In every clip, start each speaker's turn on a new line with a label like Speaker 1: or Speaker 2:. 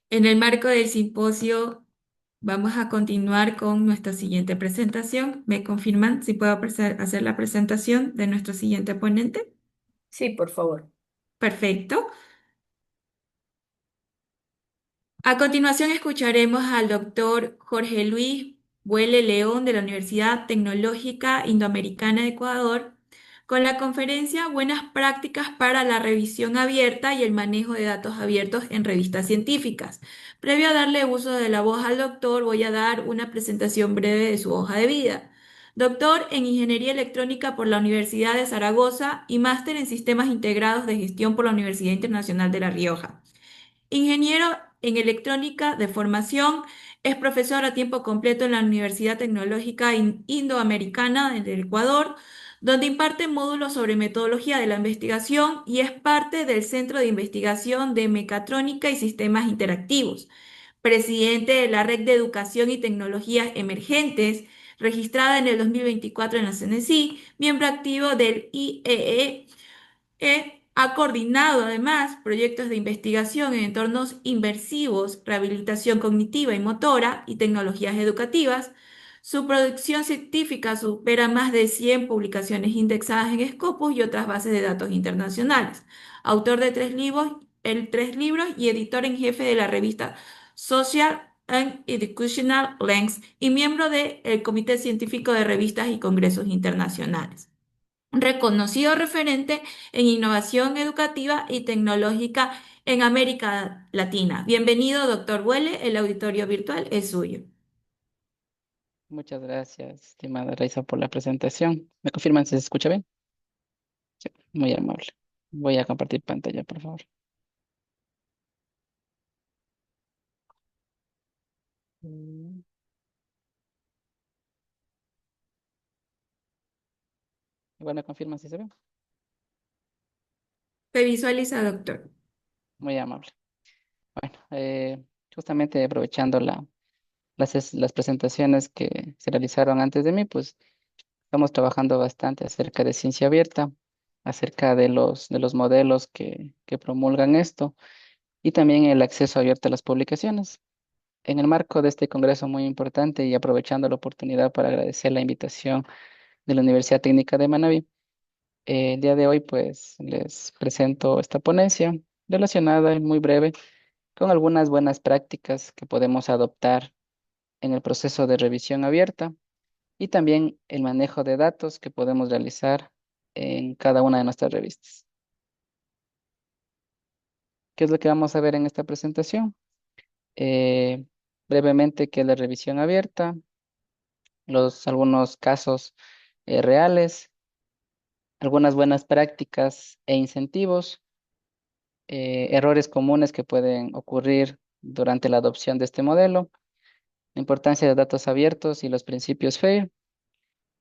Speaker 1: En el marco del simposio, vamos a continuar con nuestra siguiente presentación. ¿Me confirman si puedo hacer la presentación de nuestro siguiente ponente?
Speaker 2: Sí, por favor.
Speaker 1: Perfecto. A continuación escucharemos al doctor Jorge Luis Buele León de la Universidad Tecnológica Indoamericana de Ecuador con la conferencia Buenas prácticas para la revisión abierta y el manejo de datos abiertos en revistas científicas. Previo a darle uso de la voz al doctor, voy a dar una presentación breve de su hoja de vida. Doctor en Ingeniería Electrónica por la Universidad de Zaragoza y máster en Sistemas Integrados de Gestión por la Universidad Internacional de La Rioja. Ingeniero en electrónica de formación, es profesor a tiempo completo en la Universidad Tecnológica Indoamericana del Ecuador, donde imparte módulos sobre metodología de la investigación y es parte del Centro de Investigación de Mecatrónica y Sistemas Interactivos. Presidente de la Red de Educación y Tecnologías Emergentes, registrada en el 2024 en la CNSI, miembro activo del IEE. Ha coordinado además proyectos de investigación en entornos inversivos, rehabilitación cognitiva y motora y tecnologías educativas. Su producción científica supera más de 100 publicaciones indexadas en Scopus y otras bases de datos internacionales. Autor de tres libros y editor en jefe de la revista Social and Educational Links y miembro del Comité Científico de Revistas y Congresos Internacionales, reconocido referente en innovación educativa y tecnológica en América Latina. Bienvenido, doctor Buele, el auditorio virtual es suyo.
Speaker 3: Muchas gracias, estimada Raiza, por la presentación. ¿Me confirman si se escucha bien? Sí, muy amable. Voy a compartir pantalla, por favor. Mm, Igual me confirman si se ve.
Speaker 1: Se visualiza, doctor.
Speaker 3: Muy amable. Bueno, justamente aprovechando las presentaciones que se realizaron antes de mí, pues estamos trabajando bastante acerca de ciencia abierta, acerca de los modelos que promulgan esto y también el acceso abierto a las publicaciones. En el marco de este congreso muy importante y aprovechando la oportunidad para agradecer la invitación de la Universidad Técnica de Manabí, el día de hoy pues les presento esta ponencia relacionada y muy breve con algunas buenas prácticas que podemos adoptar en el proceso de revisión abierta y también el manejo de datos que podemos realizar en cada una de nuestras revistas. ¿Qué es lo que vamos a ver en esta presentación? Eh, Brevemente, qué es la revisión abierta, algunos casos reales, algunas buenas prácticas e incentivos, errores comunes que pueden ocurrir durante la adopción de este modelo, la importancia de datos abiertos y los principios FAIR,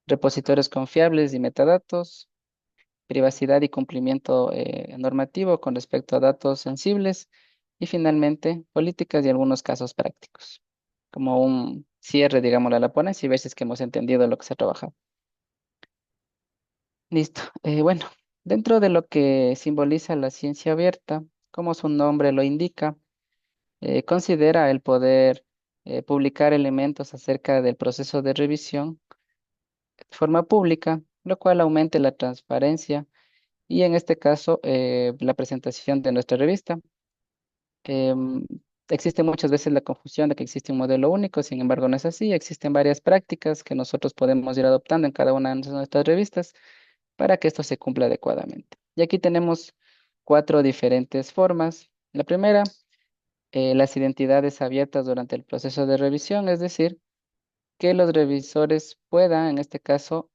Speaker 3: repositorios confiables y metadatos, privacidad y cumplimiento normativo con respecto a datos sensibles y finalmente políticas y algunos casos prácticos, como un cierre, digamos, a la ponencia y ver si es que hemos entendido lo que se ha trabajado. Listo. Bueno, dentro de lo que simboliza la ciencia abierta, como su nombre lo indica, considera el poder publicar elementos acerca del proceso de revisión de forma pública, lo cual aumente la transparencia y en este caso la presentación de nuestra revista. Em, Existe muchas veces la confusión de que existe un modelo único, sin embargo no es así, existen varias prácticas que nosotros podemos ir adoptando en cada una de nuestras revistas para que esto se cumpla adecuadamente. Y aquí tenemos cuatro diferentes formas. La primera, las identidades abiertas durante el proceso de revisión, es decir, que los revisores puedan, en este caso,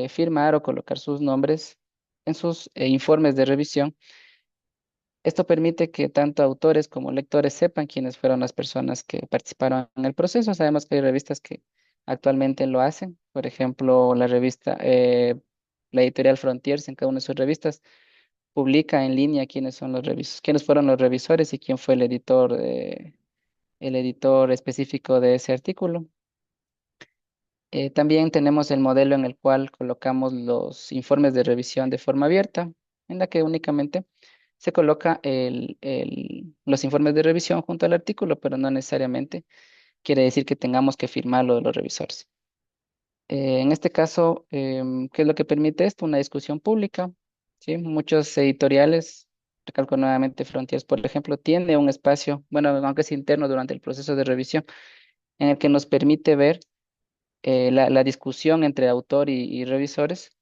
Speaker 3: firmar o colocar sus nombres en sus informes de revisión. Esto permite que tanto autores como lectores sepan quiénes fueron las personas que participaron en el proceso. Sabemos que hay revistas que actualmente lo hacen. Por ejemplo, la editorial Frontiers en cada una de sus revistas publica en línea quiénes fueron los revisores y quién fue el editor específico de ese artículo. También tenemos el modelo en el cual colocamos los informes de revisión de forma abierta, en la que únicamente se coloca los informes de revisión junto al artículo, pero no necesariamente quiere decir que tengamos que firmarlo de los revisores. En este caso, ¿qué es lo que permite esto? Una discusión pública, ¿sí? Muchos editoriales, recalco nuevamente Frontiers, por ejemplo, tiene un espacio, bueno, aunque es interno durante el proceso de revisión, en el que nos permite ver la discusión entre autor y revisores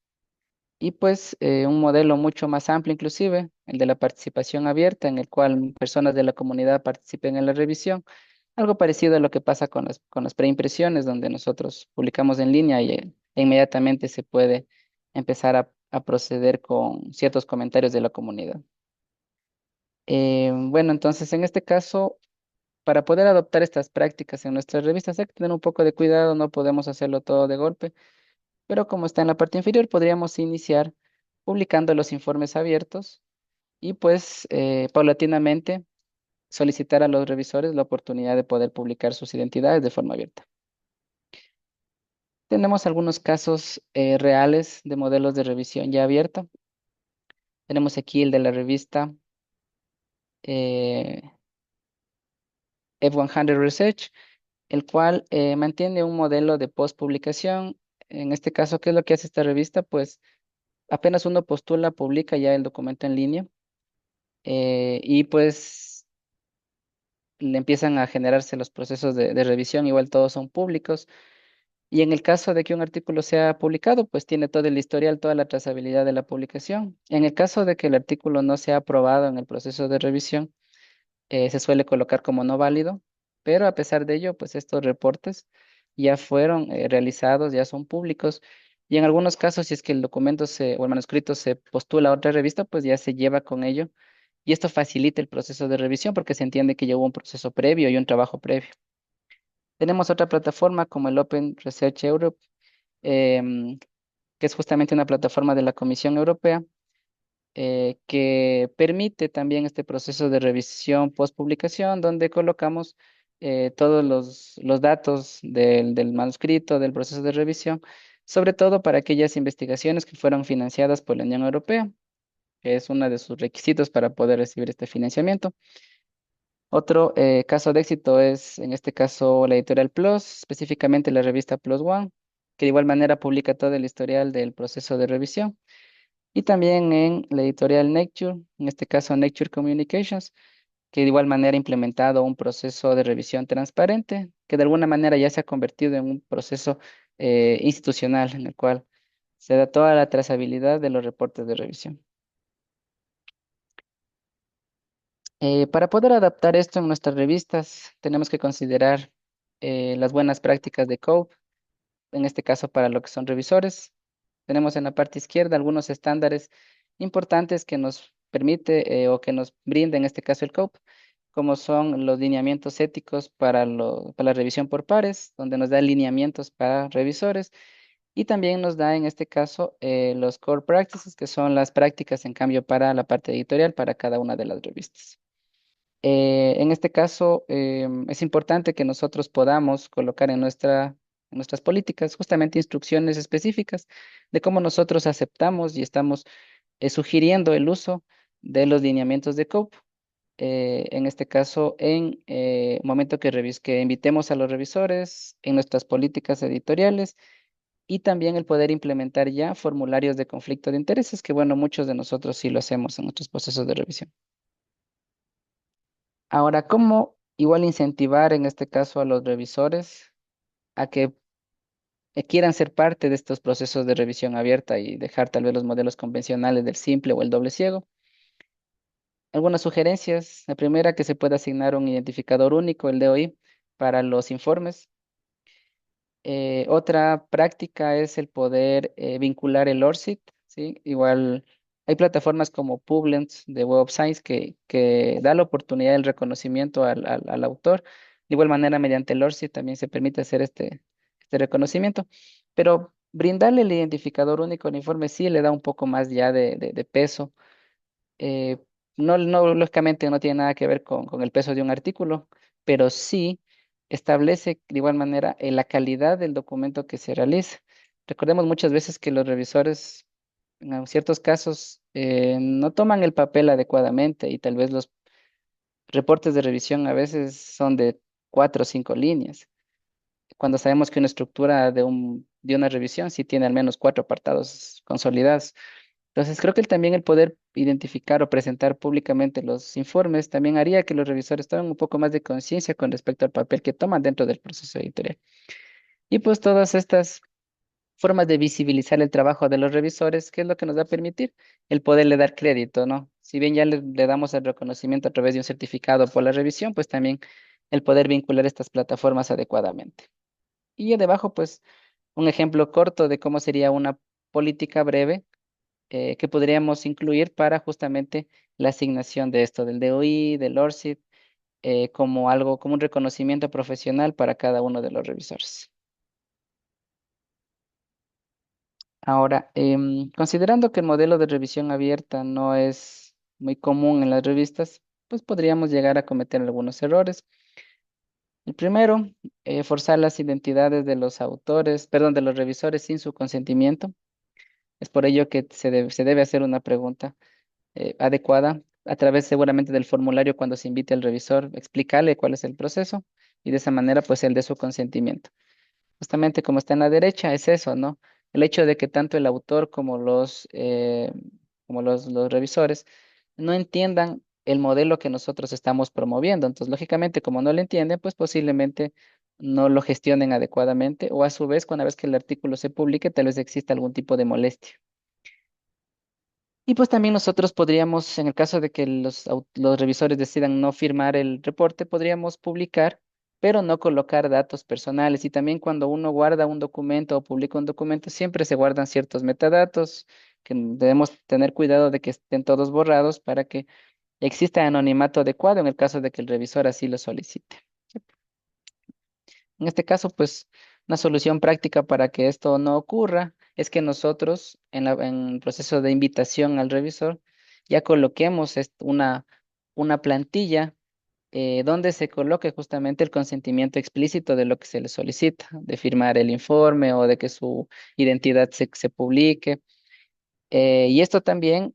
Speaker 3: y pues un modelo mucho más amplio inclusive, el de la participación abierta, en el cual personas de la comunidad participen en la revisión, algo parecido a lo que pasa con las preimpresiones, donde nosotros publicamos en línea y e inmediatamente se puede empezar a proceder con ciertos comentarios de la comunidad. Bueno, entonces en este caso, para poder adoptar estas prácticas en nuestras revistas hay que tener un poco de cuidado, no podemos hacerlo todo de golpe, pero como está en la parte inferior, podríamos iniciar publicando los informes abiertos y pues paulatinamente solicitar a los revisores la oportunidad de poder publicar sus identidades de forma abierta. Tenemos algunos casos reales de modelos de revisión ya abierta. Tenemos aquí el de la revista eh, F100 Research, el cual mantiene un modelo de postpublicación. En este caso, ¿qué es lo que hace esta revista? Pues apenas uno postula, publica ya el documento en línea y pues le empiezan a generarse los procesos de revisión, igual todos son públicos. Y en el caso de que un artículo sea publicado, pues tiene todo el historial, toda la trazabilidad de la publicación. En el caso de que el artículo no sea aprobado en el proceso de revisión, se suele colocar como no válido, pero a pesar de ello, pues estos reportes ya fueron realizados, ya son públicos. Y en algunos casos, si es que el documento o el manuscrito se postula a otra revista, pues ya se lleva con ello. Y esto facilita el proceso de revisión porque se entiende que ya hubo un proceso previo y un trabajo previo. Tenemos otra plataforma como el Open Research Europe, em, que es justamente una plataforma de la Comisión Europea que permite también este proceso de revisión post-publicación, donde colocamos todos los datos del manuscrito, del proceso de revisión, sobre todo para aquellas investigaciones que fueron financiadas por la Unión Europea, que es uno de sus requisitos para poder recibir este financiamiento. Otro caso de éxito es, en este caso, la editorial PLOS, específicamente la revista PLOS ONE, que de igual manera publica todo el historial del proceso de revisión. Y también en la editorial Nature, en este caso Nature Communications, que de igual manera ha implementado un proceso de revisión transparente, que de alguna manera ya se ha convertido en un proceso institucional en el cual se da toda la trazabilidad de los reportes de revisión. Para poder adaptar esto en nuestras revistas, tenemos que considerar las buenas prácticas de COPE, en este caso para lo que son revisores. Tenemos en la parte izquierda algunos estándares importantes que nos permite o que nos brinda en este caso el COPE, como son los lineamientos éticos para la revisión por pares, donde nos da lineamientos para revisores y también nos da en este caso los core practices, que son las prácticas en cambio para la parte editorial para cada una de las revistas. En este caso, es importante que nosotros podamos colocar en nuestras políticas justamente instrucciones específicas de cómo nosotros aceptamos y estamos sugiriendo el uso de los lineamientos de COPE. En este caso, en momento que invitemos a los revisores en nuestras políticas editoriales y también el poder implementar ya formularios de conflicto de intereses, que bueno, muchos de nosotros sí lo hacemos en nuestros procesos de revisión. Ahora, ¿cómo igual incentivar en este caso a los revisores a que quieran ser parte de estos procesos de revisión abierta y dejar tal vez los modelos convencionales del simple o el doble ciego? Algunas sugerencias. La primera, que se pueda asignar un identificador único, el DOI, para los informes. Otra práctica es el poder vincular el ORCID, ¿sí? Igual hay plataformas como Publens de Web of Science que da la oportunidad del reconocimiento al autor. De igual manera, mediante el ORCID también se permite hacer este reconocimiento, pero brindarle el identificador único al informe sí le da un poco más ya de peso. eh, no, lógicamente no tiene nada que ver con el peso de un artículo, pero sí establece de igual manera la calidad del documento que se realiza. Recordemos muchas veces que los revisores en ciertos casos no toman el papel adecuadamente y tal vez los reportes de revisión a veces son de 4 o 5 líneas, cuando sabemos que una estructura de una revisión sí tiene al menos 4 apartados consolidados. Entonces, creo que también el poder identificar o presentar públicamente los informes también haría que los revisores tomen un poco más de conciencia con respecto al papel que toman dentro del proceso editorial. Y pues todas estas formas de visibilizar el trabajo de los revisores, ¿qué es lo que nos va a permitir? El poderle dar crédito, ¿no? Si bien ya le damos el reconocimiento a través de un certificado por la revisión, pues también el poder vincular estas plataformas adecuadamente. Y debajo, pues, un ejemplo corto de cómo sería una política breve que podríamos incluir para justamente la asignación de esto, del DOI, del ORCID, como algo, como un reconocimiento profesional para cada uno de los revisores. Ahora, considerando que el modelo de revisión abierta no es muy común en las revistas, pues podríamos llegar a cometer algunos errores. El primero, forzar las identidades de los autores, perdón, de los revisores sin su consentimiento. Es por ello que se debe hacer una pregunta adecuada a través seguramente del formulario cuando se invite al revisor, explicarle cuál es el proceso y de esa manera pues él dé su consentimiento. Justamente como está en la derecha, es eso, ¿no? El hecho de que tanto el autor como los revisores no entiendan el modelo que nosotros estamos promoviendo. Entonces, lógicamente, como no lo entienden, pues posiblemente no lo gestionen adecuadamente o a su vez, una vez que el artículo se publique, tal vez exista algún tipo de molestia. Y pues también nosotros podríamos, en el caso de que los revisores decidan no firmar el reporte, podríamos publicar, pero no colocar datos personales. Y también cuando uno guarda un documento o publica un documento, siempre se guardan ciertos metadatos que debemos tener cuidado de que estén todos borrados para que exista anonimato adecuado en el caso de que el revisor así lo solicite. En este caso, pues una solución práctica para que esto no ocurra es que nosotros en el proceso de invitación al revisor ya coloquemos una plantilla donde se coloque justamente el consentimiento explícito de lo que se le solicita, de firmar el informe o de que su identidad se publique. Y esto también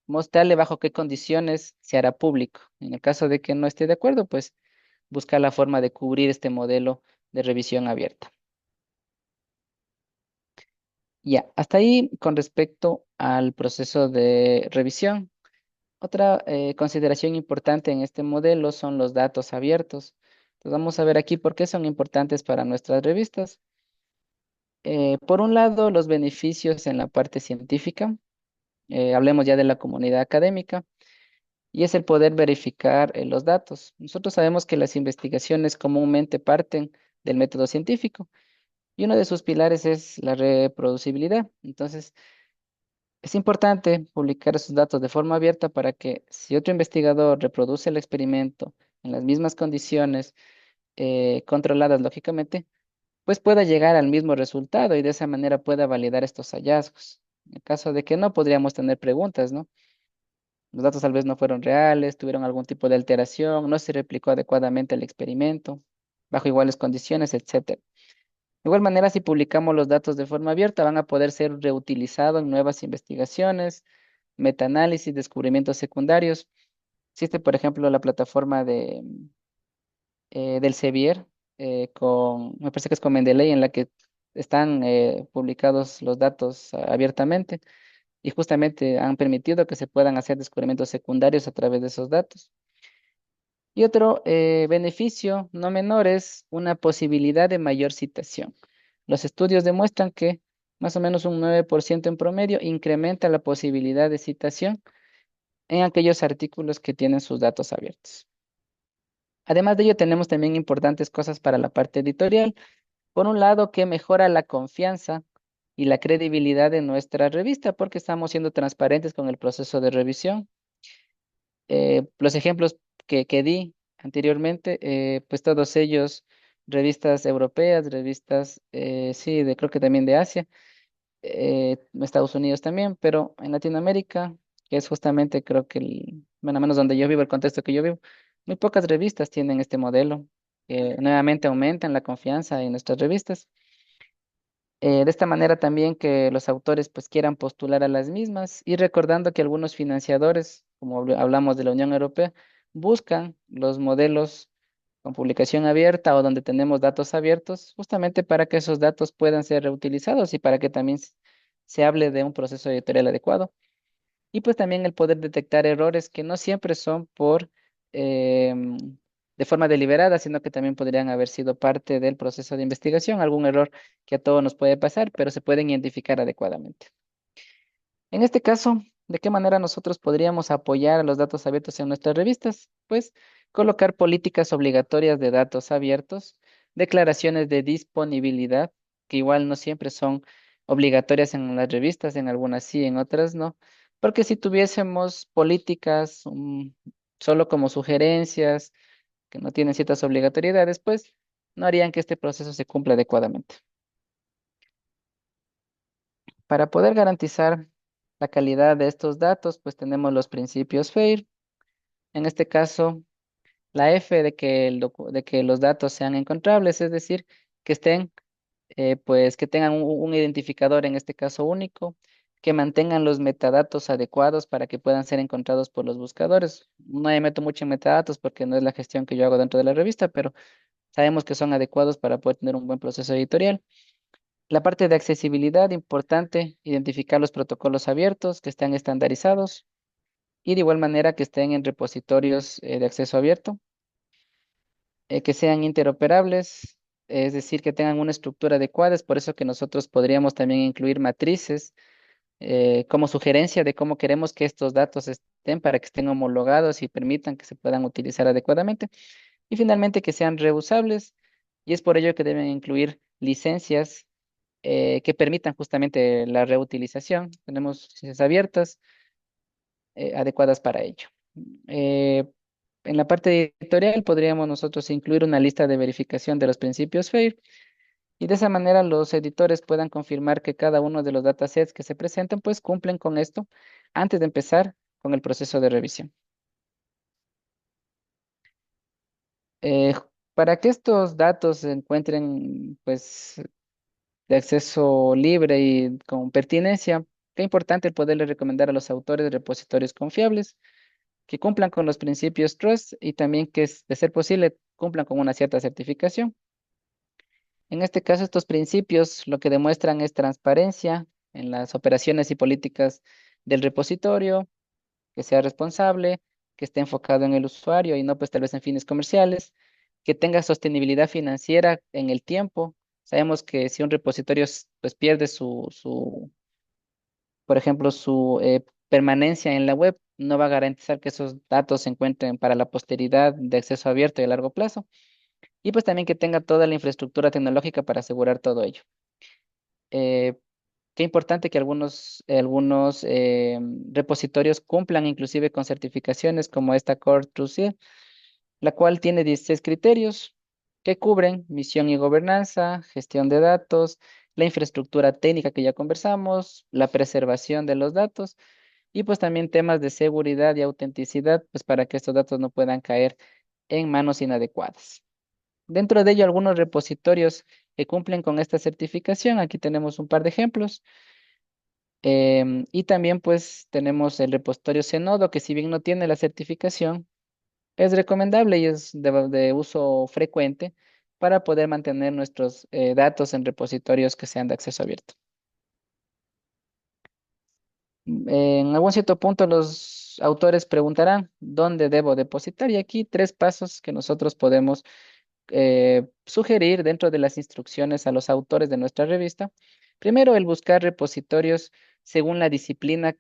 Speaker 3: mostrarle bajo qué condiciones se hará público. En el caso de que no esté de acuerdo, pues buscar la forma de cubrir este modelo de revisión abierta. Ya, hasta ahí con respecto al proceso de revisión. Otra consideración importante en este modelo son los datos abiertos. Entonces vamos a ver aquí por qué son importantes para nuestras revistas. Por un lado, los beneficios en la parte científica. Hablemos ya de la comunidad académica. Y es el poder verificar los datos. Nosotros sabemos que las investigaciones comúnmente parten del método científico y uno de sus pilares es la reproducibilidad. Entonces, es importante publicar esos datos de forma abierta para que si otro investigador reproduce el experimento en las mismas condiciones, controladas lógicamente, pues pueda llegar al mismo resultado y de esa manera pueda validar estos hallazgos. En caso de que no, podríamos tener preguntas, ¿no? Los datos tal vez no fueron reales, tuvieron algún tipo de alteración, no se replicó adecuadamente el experimento, bajo iguales condiciones, etcétera. De igual manera, si publicamos los datos de forma abierta, van a poder ser reutilizados en nuevas investigaciones, metaanálisis, descubrimientos secundarios. Existe, por ejemplo, la plataforma del Sevier, me parece que es con Mendeley, en la que están publicados los datos abiertamente y justamente han permitido que se puedan hacer descubrimientos secundarios a través de esos datos. Y otro beneficio no menor es una posibilidad de mayor citación. Los estudios demuestran que más o menos un 9% en promedio incrementa la posibilidad de citación en aquellos artículos que tienen sus datos abiertos. Además de ello, tenemos también importantes cosas para la parte editorial. Por un lado, que mejora la confianza y la credibilidad de nuestra revista porque estamos siendo transparentes con el proceso de revisión. Los ejemplos que di anteriormente, pues todos ellos, revistas europeas, revistas, sí, creo que también de Asia, Estados Unidos también, pero en Latinoamérica, que es justamente creo que, bueno, menos donde yo vivo, el contexto que yo vivo, muy pocas revistas tienen este modelo. Nuevamente aumentan la confianza en nuestras revistas. De esta manera también que los autores pues quieran postular a las mismas y recordando que algunos financiadores, como hablamos de la Unión Europea, buscan los modelos con publicación abierta o donde tenemos datos abiertos, justamente para que esos datos puedan ser reutilizados y para que también se hable de un proceso editorial adecuado. Y pues también el poder detectar errores que no siempre son de forma deliberada, sino que también podrían haber sido parte del proceso de investigación, algún error que a todos nos puede pasar, pero se pueden identificar adecuadamente. En este caso, ¿de qué manera nosotros podríamos apoyar a los datos abiertos en nuestras revistas? Pues colocar políticas obligatorias de datos abiertos, declaraciones de disponibilidad, que igual no siempre son obligatorias en las revistas, en algunas sí, en otras no, porque si tuviésemos políticas solo como sugerencias, que no tienen ciertas obligatoriedades, pues no harían que este proceso se cumpla adecuadamente. Para poder garantizar la calidad de estos datos, pues tenemos los principios FAIR. En este caso, la F de que, de que los datos sean encontrables, es decir, que estén, pues que tengan un identificador, en este caso único, que mantengan los metadatos adecuados para que puedan ser encontrados por los buscadores. No me meto mucho en metadatos porque no es la gestión que yo hago dentro de la revista, pero sabemos que son adecuados para poder tener un buen proceso editorial. La parte de accesibilidad, importante, identificar los protocolos abiertos que están estandarizados y de igual manera que estén en repositorios de acceso abierto, que sean interoperables, es decir, que tengan una estructura adecuada. Es por eso que nosotros podríamos también incluir matrices como sugerencia de cómo queremos que estos datos estén para que estén homologados y permitan que se puedan utilizar adecuadamente. Y finalmente que sean reusables y es por ello que deben incluir licencias que permitan justamente la reutilización. Tenemos licencias abiertas adecuadas para ello. Eh, en la parte editorial podríamos nosotros incluir una lista de verificación de los principios FAIR y de esa manera los editores puedan confirmar que cada uno de los datasets que se presenten pues cumplen con esto antes de empezar con el proceso de revisión. Eh, para que estos datos se encuentren pues de acceso libre y con pertinencia, qué importante el poderle recomendar a los autores repositorios confiables que cumplan con los principios Trust y también que, de ser posible, cumplan con una cierta certificación. En este caso, estos principios lo que demuestran es transparencia en las operaciones y políticas del repositorio, que sea responsable, que esté enfocado en el usuario y no pues tal vez en fines comerciales, que tenga sostenibilidad financiera en el tiempo. Sabemos que si un repositorio pues pierde por ejemplo, su permanencia en la web, no va a garantizar que esos datos se encuentren para la posteridad de acceso abierto y a largo plazo. Y pues también que tenga toda la infraestructura tecnológica para asegurar todo ello. Eh, Qué importante que algunos repositorios cumplan inclusive con certificaciones como esta Core True Seal, la cual tiene 16 criterios que cubren misión y gobernanza, gestión de datos, la infraestructura técnica que ya conversamos, la preservación de los datos y pues también temas de seguridad y autenticidad, pues para que estos datos no puedan caer en manos inadecuadas. Dentro de ello, algunos repositorios que cumplen con esta certificación, aquí tenemos un par de ejemplos. Y también pues tenemos el repositorio Zenodo, que si bien no tiene la certificación, es recomendable y es de uso frecuente para poder mantener nuestros datos en repositorios que sean de acceso abierto. En algún cierto punto los autores preguntarán dónde debo depositar y aquí tres pasos que nosotros podemos sugerir dentro de las instrucciones a los autores de nuestra revista. Primero, el buscar repositorios según la disciplina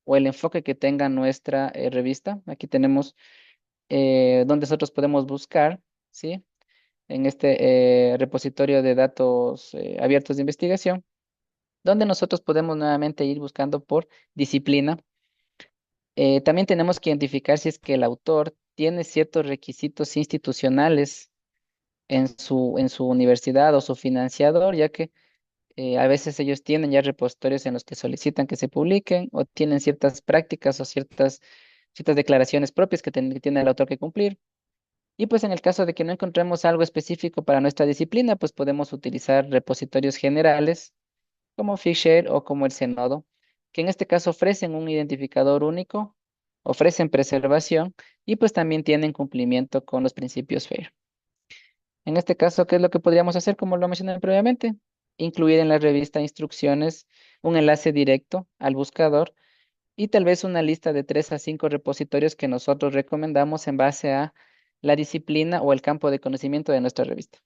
Speaker 3: o el enfoque que tenga nuestra revista. Aquí tenemos donde nosotros podemos buscar, ¿sí? En este repositorio de datos abiertos de investigación, donde nosotros podemos nuevamente ir buscando por disciplina. También tenemos que identificar si es que el autor tiene ciertos requisitos institucionales en su universidad o su financiador, ya que a veces ellos tienen ya repositorios en los que solicitan que se publiquen o tienen ciertas prácticas o ciertas declaraciones propias que tiene el autor que cumplir. Y pues en el caso de que no encontremos algo específico para nuestra disciplina, pues podemos utilizar repositorios generales como Figshare o como el Zenodo, que en este caso ofrecen un identificador único, ofrecen preservación y pues también tienen cumplimiento con los principios FAIR. En este caso, ¿qué es lo que podríamos hacer? Como lo mencioné previamente, incluir en la revista instrucciones un enlace directo al buscador y tal vez una lista de 3 a 5 repositorios que nosotros recomendamos en base a la disciplina o el campo de conocimiento de nuestra revista.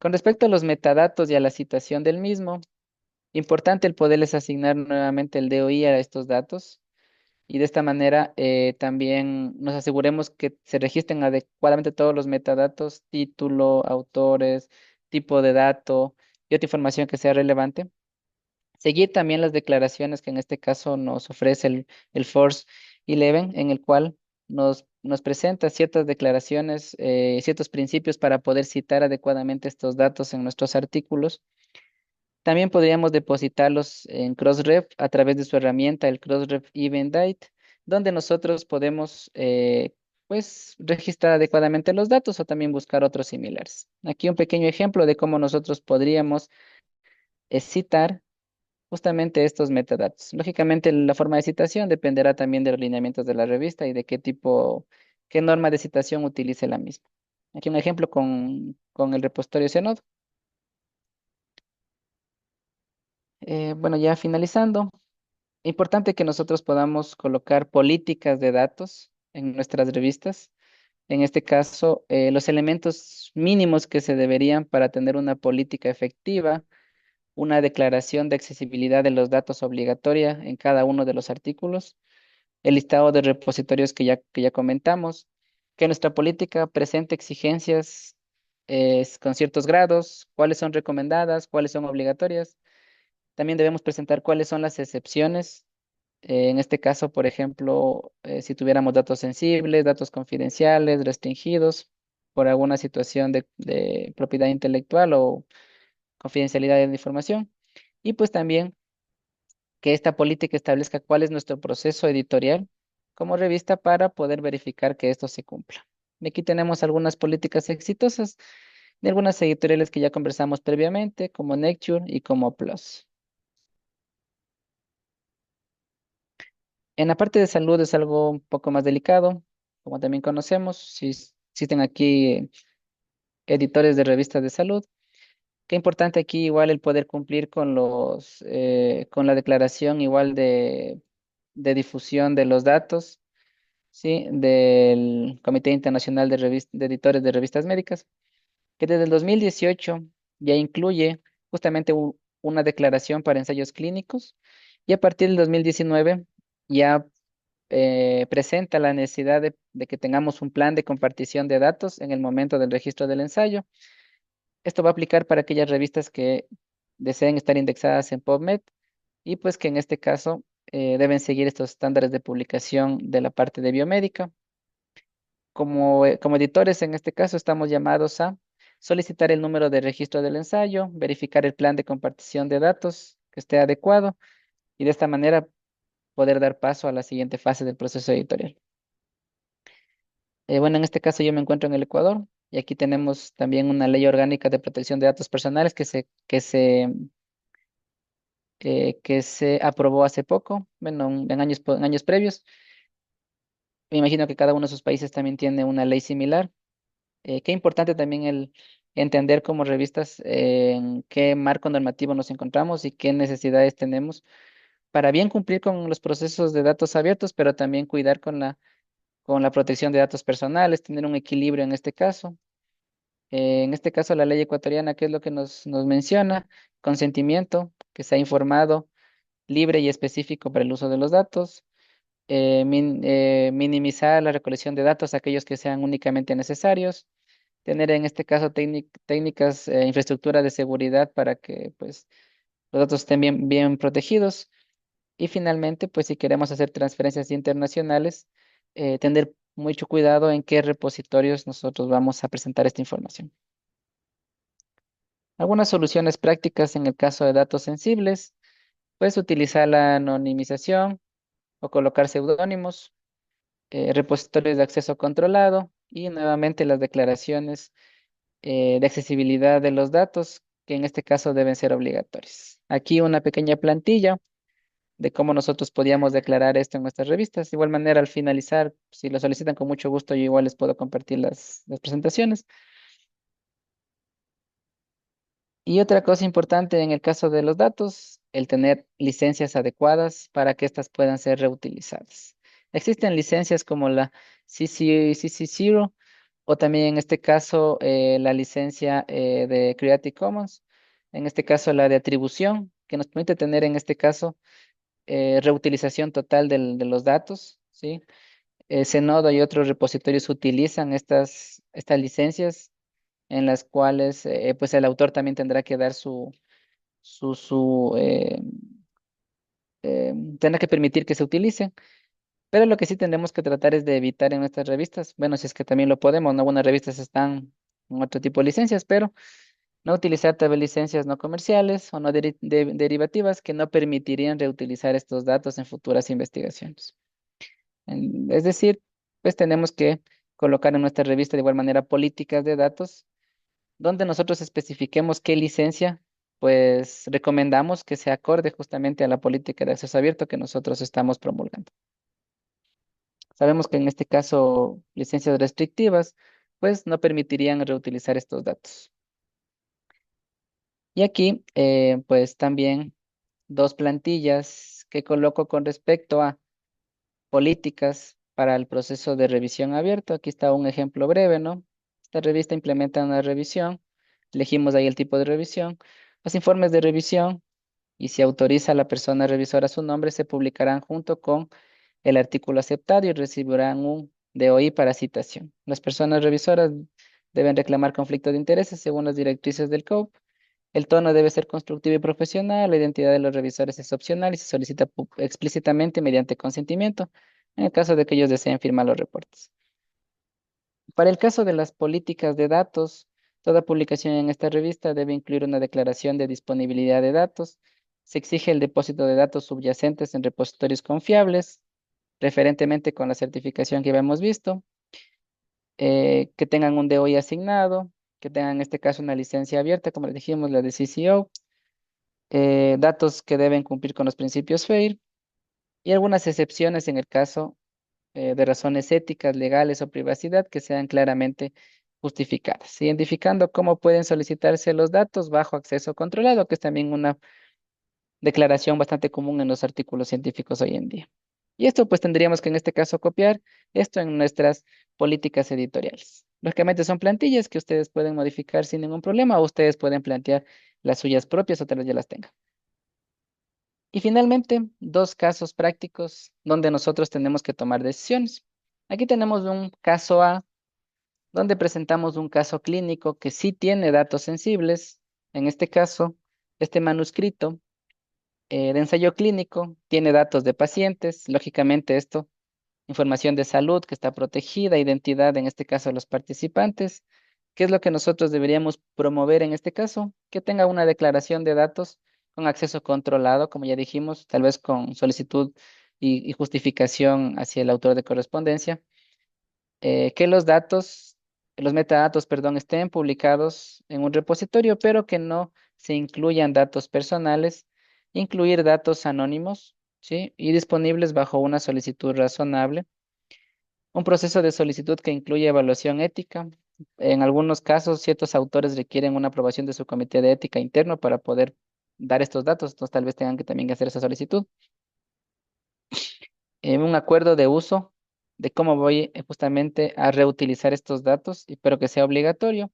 Speaker 3: Con respecto a los metadatos y a la citación del mismo, importante el poderles asignar nuevamente el DOI a estos datos y de esta manera también nos aseguremos que se registren adecuadamente todos los metadatos, título, autores, tipo de dato y otra información que sea relevante. Seguir también las declaraciones que en este caso nos ofrece el Force 11, en el cual nos presenta ciertas declaraciones, ciertos principios para poder citar adecuadamente estos datos en nuestros artículos. También podríamos depositarlos en Crossref a través de su herramienta, el Crossref Event Date, donde nosotros podemos pues registrar adecuadamente los datos o también buscar otros similares. Aquí un pequeño ejemplo de cómo nosotros podríamos citar justamente estos metadatos. Lógicamente, la forma de citación dependerá también de los lineamientos de la revista y de qué tipo, qué norma de citación utilice la misma. Aquí un ejemplo con el repositorio Zenodo. Bueno, ya finalizando, importante que nosotros podamos colocar políticas de datos en nuestras revistas. En este caso, los elementos mínimos que se deberían para tener una política efectiva, una declaración de accesibilidad de los datos obligatoria en cada uno de los artículos, el listado de repositorios que ya comentamos, que nuestra política presente exigencias con ciertos grados, cuáles son recomendadas, cuáles son obligatorias. También debemos presentar cuáles son las excepciones. En este caso, por ejemplo, si tuviéramos datos sensibles, datos confidenciales, restringidos por alguna situación de propiedad intelectual o confidencialidad de la información. Y pues también que esta política establezca cuál es nuestro proceso editorial como revista para poder verificar que esto se cumpla. Y aquí tenemos algunas políticas exitosas de algunas editoriales que ya conversamos previamente, como Necture y como Plus. En la parte de salud es algo un poco más delicado, como también conocemos, si existen aquí editores de revistas de salud. Qué importante aquí igual el poder cumplir con la declaración igual de difusión de los datos, ¿sí? Del Comité Internacional de Editores de Revistas Médicas, que desde el 2018 ya incluye justamente una declaración para ensayos clínicos y a partir del 2019 ya presenta la necesidad de que tengamos un plan de compartición de datos en el momento del registro del ensayo. Esto va a aplicar para aquellas revistas que deseen estar indexadas en PubMed y pues que en este caso deben seguir estos estándares de publicación de la parte de biomédica. Como editores, en este caso, estamos llamados a solicitar el número de registro del ensayo, verificar el plan de compartición de datos que esté adecuado y de esta manera poder dar paso a la siguiente fase del proceso editorial. Bueno, en este caso yo me encuentro en el Ecuador y aquí tenemos también una ley orgánica de protección de datos personales que se aprobó hace poco, bueno, en años previos. Me imagino que cada uno de sus países también tiene una ley similar. Qué importante también el entender como revistas en qué marco normativo nos encontramos y qué necesidades tenemos para bien cumplir con los procesos de datos abiertos, pero también cuidar con la protección de datos personales, tener un equilibrio en este caso. En este caso, la ley ecuatoriana, ¿qué es lo que nos menciona? Consentimiento, que sea informado, libre y específico para el uso de los datos. Minimizar la recolección de datos, aquellos que sean únicamente necesarios, tener en este caso técnicas, infraestructura de seguridad para que pues, los datos estén bien protegidos. Y finalmente, pues si queremos hacer transferencias internacionales, tener mucho cuidado en qué repositorios nosotros vamos a presentar esta información. Algunas soluciones prácticas en el caso de datos sensibles, pues utilizar la anonimización o colocar seudónimos, repositorios de acceso controlado y nuevamente las declaraciones de accesibilidad de los datos que en este caso deben ser obligatorias. Aquí una pequeña plantilla de cómo nosotros podíamos declarar esto en nuestras revistas. De igual manera, al finalizar, si lo solicitan con mucho gusto, yo igual les puedo compartir las presentaciones. Y otra cosa importante en el caso de los datos, el tener licencias adecuadas para que éstas puedan ser reutilizadas. Existen licencias como la CC0 o también en este caso la licencia de Creative Commons, en este caso la de atribución, que nos permite tener en este caso reutilización total de los datos, ¿sí? Zenodo y otros repositorios utilizan estas licencias en las cuales pues el autor también tendrá que dar su, su tendrá que permitir que se utilicen. Pero lo que sí tendremos que tratar es de evitar en nuestras revistas, bueno, si es que también lo podemos, ¿no? Algunas revistas están con otro tipo de licencias, pero no utilizar tal vez licencias no comerciales o no derivativas que no permitirían reutilizar estos datos en futuras investigaciones. Es decir, pues tenemos que colocar en nuestra revista de igual manera políticas de datos donde nosotros especifiquemos qué licencia, pues recomendamos que se acorde justamente a la política de acceso abierto que nosotros estamos promulgando. Sabemos que en este caso licencias restrictivas, pues no permitirían reutilizar estos datos. Y aquí, pues también dos plantillas que coloco con respecto a políticas para el proceso de revisión abierto. Aquí está un ejemplo breve, ¿no? Esta revista implementa una revisión. Elegimos ahí el tipo de revisión. Los informes de revisión y si autoriza a la persona revisora su nombre, se publicarán junto con el artículo aceptado y recibirán un DOI para citación. Las personas revisoras deben reclamar conflicto de intereses según las directrices del COPE. El tono debe ser constructivo y profesional, la identidad de los revisores es opcional y se solicita explícitamente mediante consentimiento en el caso de que ellos deseen firmar los reportes. Para el caso de las políticas de datos, toda publicación en esta revista debe incluir una declaración de disponibilidad de datos. Se exige el depósito de datos subyacentes en repositorios confiables, referentemente con la certificación que habíamos visto, que tengan un DOI asignado, que tengan en este caso una licencia abierta, como les dijimos, la de CCO, datos que deben cumplir con los principios FAIR y algunas excepciones en el caso de razones éticas, legales o privacidad que sean claramente justificadas, identificando cómo pueden solicitarse los datos bajo acceso controlado, que es también una declaración bastante común en los artículos científicos hoy en día. Y esto pues tendríamos que en este caso copiar esto en nuestras políticas editoriales. Lógicamente son plantillas que ustedes pueden modificar sin ningún problema o ustedes pueden plantear las suyas propias o tal vez ya las tengan. Y finalmente, dos casos prácticos donde nosotros tenemos que tomar decisiones. Aquí tenemos un caso A, donde presentamos un caso clínico que sí tiene datos sensibles. En este caso, este manuscrito de ensayo clínico tiene datos de pacientes. Lógicamente, esto, información de salud que está protegida, identidad, en este caso, de los participantes. ¿Qué es lo que nosotros deberíamos promover en este caso? Que tenga una declaración de datos con acceso controlado, como ya dijimos, tal vez con solicitud y justificación hacia el autor de correspondencia. Que los datos, los metadatos, perdón, estén publicados en un repositorio, pero que no se incluyan datos personales, incluir datos anónimos, ¿sí? Y disponibles bajo una solicitud razonable. Un proceso de solicitud que incluye evaluación ética. En algunos casos, ciertos autores requieren una aprobación de su comité de ética interno para poder dar estos datos, entonces tal vez tengan que también hacer esa solicitud. Un acuerdo de uso de cómo voy justamente a reutilizar estos datos, y pero que sea obligatorio.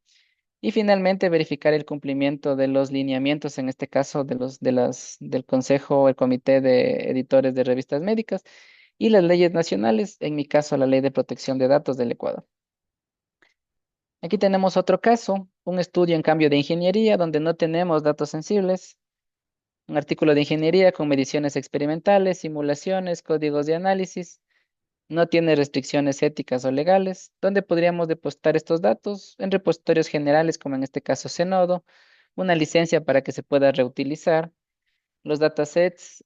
Speaker 3: Y finalmente verificar el cumplimiento de los lineamientos, en este caso del Consejo o el Comité de Editores de Revistas Médicas y las leyes nacionales, en mi caso la Ley de Protección de Datos del Ecuador. Aquí tenemos otro caso, un estudio en cambio de ingeniería donde no tenemos datos sensibles, un artículo de ingeniería con mediciones experimentales, simulaciones, códigos de análisis. No tiene restricciones éticas o legales. ¿Dónde podríamos depositar estos datos? En repositorios generales, como en este caso Zenodo, una licencia para que se pueda reutilizar. Los datasets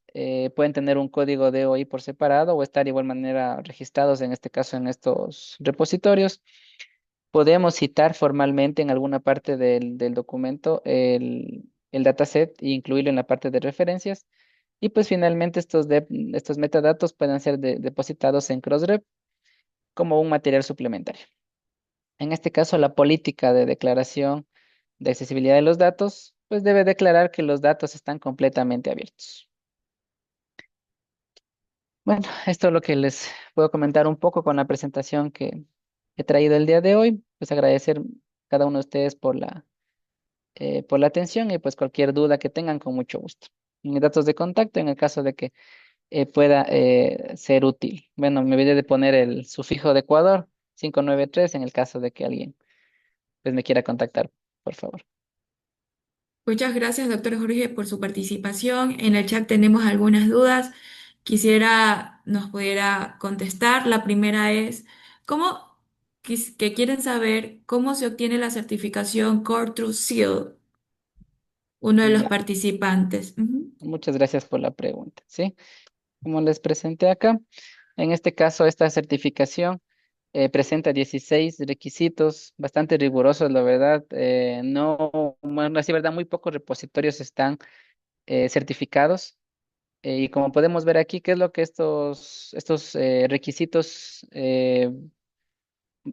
Speaker 3: pueden tener un código DOI por separado o estar de igual manera registrados, en este caso, en estos repositorios. podemos citar formalmente en alguna parte del documento el dataset e incluirlo en la parte de referencias. Y pues finalmente estos metadatos pueden ser depositados en Crossref como un material suplementario. En este caso, la política de declaración de accesibilidad de los datos, pues debe declarar que los datos están completamente abiertos. Bueno, esto es lo que les puedo comentar un poco con la presentación que he traído el día de hoy. Pues agradecer a cada uno de ustedes por la atención y pues cualquier duda que tengan con mucho gusto. Mis datos de contacto en el caso de que pueda ser útil. Bueno, me olvidé de poner el sufijo de Ecuador, 593 en el caso de que alguien pues me quiera contactar, por favor.
Speaker 1: Muchas gracias, doctor Jorge, por su participación. En el chat tenemos algunas dudas. Quisiera nos pudiera contestar. La primera es, ¿cómo que quieren saber cómo se obtiene la certificación Core True Seal, uno de los
Speaker 3: Ya,
Speaker 1: participantes? Ujú.
Speaker 3: muchas gracias por la pregunta, ¿sí? Como les presenté acá, en este caso esta certificación presenta 16 requisitos bastante rigurosos, la verdad. No, bueno, así verdad, muy pocos repositorios están certificados. Y como podemos ver aquí, ¿qué es lo que estos requisitos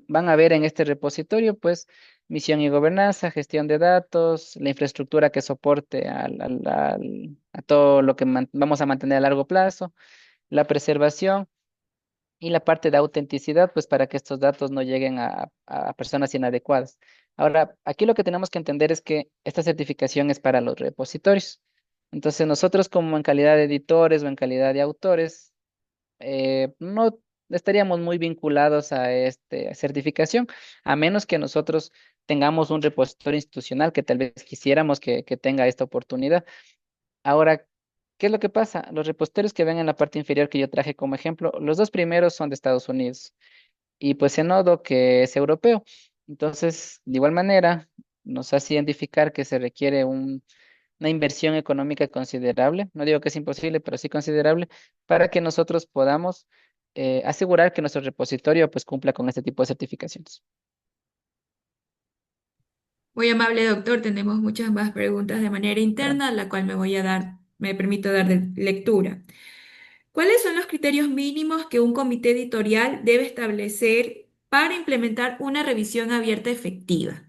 Speaker 3: van a ver en este repositorio? Pues misión y gobernanza, gestión de datos, la infraestructura que soporte a todo lo que vamos a mantener a largo plazo, la preservación y la parte de autenticidad, pues para que estos datos no lleguen a personas inadecuadas. Ahora, aquí lo que tenemos que entender es que esta certificación es para los repositorios. Entonces, nosotros como en calidad de editores o en calidad de autores, no estaríamos muy vinculados a esta certificación, a menos que nosotros tengamos un repositorio institucional que tal vez quisiéramos que tenga esta oportunidad. Ahora, ¿qué es lo que pasa? Los repositorios que ven en la parte inferior que yo traje como ejemplo, los dos primeros son de Estados Unidos y pues Zenodo que es europeo. Entonces, de igual manera, nos hace identificar que se requiere una inversión económica considerable, no digo que es imposible, pero sí considerable, para que nosotros podamos asegurar que nuestro repositorio pues cumpla con este tipo de certificaciones.
Speaker 1: Muy amable, doctor. Tenemos muchas más preguntas de manera
Speaker 3: Claro.
Speaker 1: interna, la cual me permito dar de lectura. ¿Cuáles son los criterios mínimos que un comité editorial debe establecer para implementar una revisión abierta efectiva?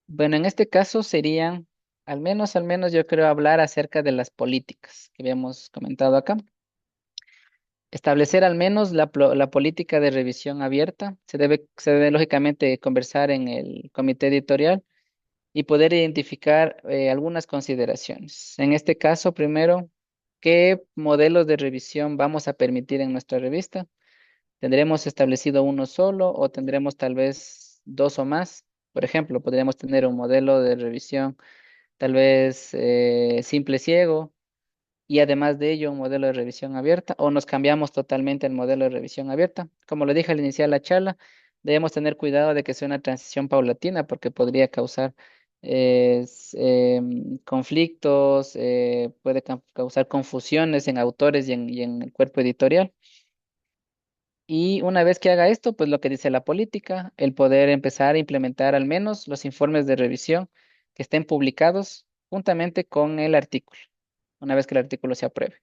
Speaker 3: Bueno, en este caso serían, al menos yo creo hablar acerca de las políticas que habíamos comentado acá. Establecer al menos la política de revisión abierta. Se debe lógicamente conversar en el comité editorial y poder identificar algunas consideraciones. En este caso, primero, ¿qué modelos de revisión vamos a permitir en nuestra revista? ¿Tendremos establecido uno solo o tendremos tal vez dos o más? Por ejemplo, podríamos tener un modelo de revisión tal vez simple ciego y además de ello un modelo de revisión abierta o nos cambiamos totalmente el modelo de revisión abierta. Como lo dije al iniciar la charla, debemos tener cuidado de que sea una transición paulatina porque podría causar conflictos, puede causar confusiones en autores y en el cuerpo editorial. Y una vez que haga esto, pues lo que dice la política, el poder empezar a implementar al menos los informes de revisión que estén publicados juntamente con el artículo, una vez que el artículo se apruebe.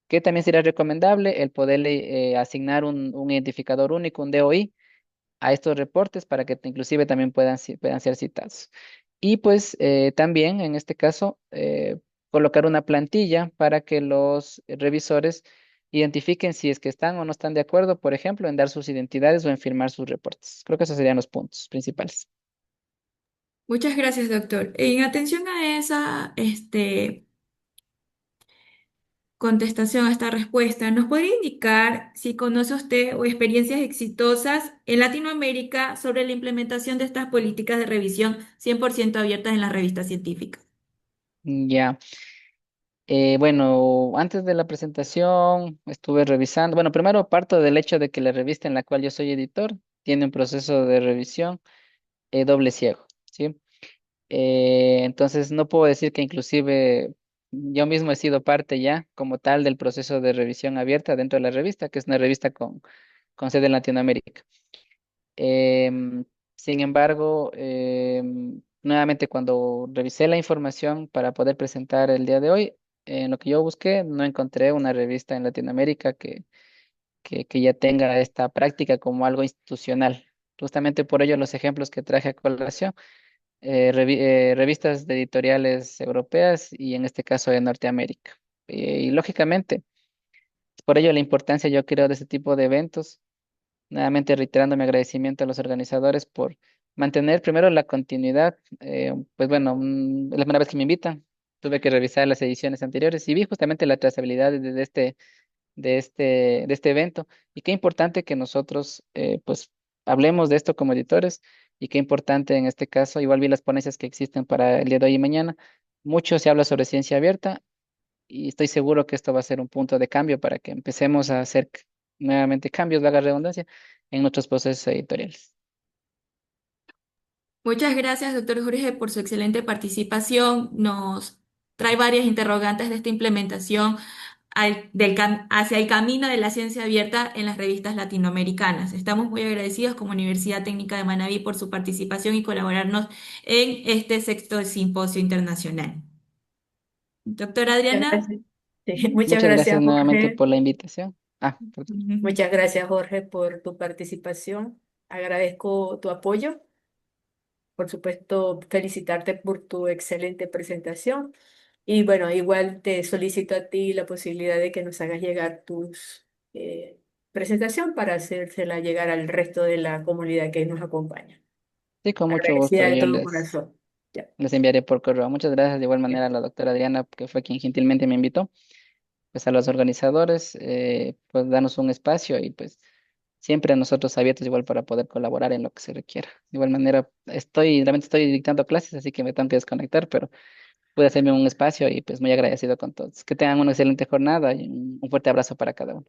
Speaker 3: Que también sería recomendable el poderle asignar un identificador único, un DOI, a estos reportes para que inclusive también puedan ser citados. Y pues también en este caso colocar una plantilla para que los revisores identifiquen si es que están o no están de acuerdo, por ejemplo, en dar sus identidades o en firmar sus reportes. Creo que esos serían los puntos principales.
Speaker 1: Muchas gracias, doctor. En atención a esa, contestación a esta respuesta, ¿nos podría indicar si conoce usted o experiencias exitosas en Latinoamérica sobre la implementación de estas políticas de revisión 100% abiertas en las revistas científicas?
Speaker 3: Ya. Bueno, antes de la presentación estuve revisando, bueno, primero parto del hecho de que la revista en la cual yo soy editor tiene un proceso de revisión doble ciego, ¿sí? Entonces no puedo decir que inclusive yo mismo he sido parte ya como tal del proceso de revisión abierta dentro de la revista, que es una revista con sede en Latinoamérica. Em, Sin embargo, nuevamente cuando revisé la información para poder presentar el día de hoy, en lo que yo busqué, no encontré una revista en Latinoamérica que ya tenga esta práctica como algo institucional. Justamente por ello los ejemplos que traje a colación, revistas de editoriales europeas y en este caso de Norteamérica. Y lógicamente, por ello la importancia yo creo de este tipo de eventos. Nuevamente reiterando mi agradecimiento a los organizadores por mantener primero la continuidad. Pues bueno, es la primera vez que me invitan. Tuve que revisar las ediciones anteriores y vi justamente la trazabilidad de este evento. Y qué importante que nosotros pues hablemos de esto como editores y qué importante en este caso, igual vi las ponencias que existen para el día de hoy y mañana. Mucho se habla sobre ciencia abierta y estoy seguro que esto va a ser un punto de cambio para que empecemos a hacer nuevamente cambios, valga la redundancia, en nuestros procesos editoriales.
Speaker 1: Muchas gracias, doctor Jorge, por su excelente participación. Nos trae varias interrogantes de esta implementación hacia el camino de la ciencia abierta en las revistas latinoamericanas. Estamos muy agradecidos como Universidad Técnica de Manabí por su participación y colaborarnos en este sexto simposio internacional. Doctora
Speaker 2: Muchas
Speaker 1: Adriana.
Speaker 2: gracias. Sí, muchas
Speaker 3: Muchas
Speaker 2: gracias,
Speaker 3: gracias nuevamente
Speaker 2: Jorge.
Speaker 3: por la invitación. Perdón.
Speaker 2: Muchas gracias, Jorge, por tu participación. Agradezco tu apoyo. Por supuesto, felicitarte por tu excelente presentación. Y bueno, igual te solicito a ti la posibilidad de que nos hagas llegar tus presentación para hacérsela llegar al resto de la comunidad que nos acompaña.
Speaker 3: Sí, con mucho gusto.
Speaker 2: Agradecida de
Speaker 3: Yo
Speaker 2: todo
Speaker 3: les,
Speaker 2: corazón. Ya.
Speaker 3: les enviaré por correo. Muchas gracias de igual manera a la doctora Adriana, que fue quien gentilmente me invitó. Pues a los organizadores, pues danos un espacio y pues siempre nosotros abiertos igual para poder colaborar en lo que se requiera. De igual manera, realmente estoy dictando clases, así que me tengo que desconectar, pero pude hacerme un espacio y pues muy agradecido con todos. Que tengan una excelente jornada y un fuerte abrazo para cada uno.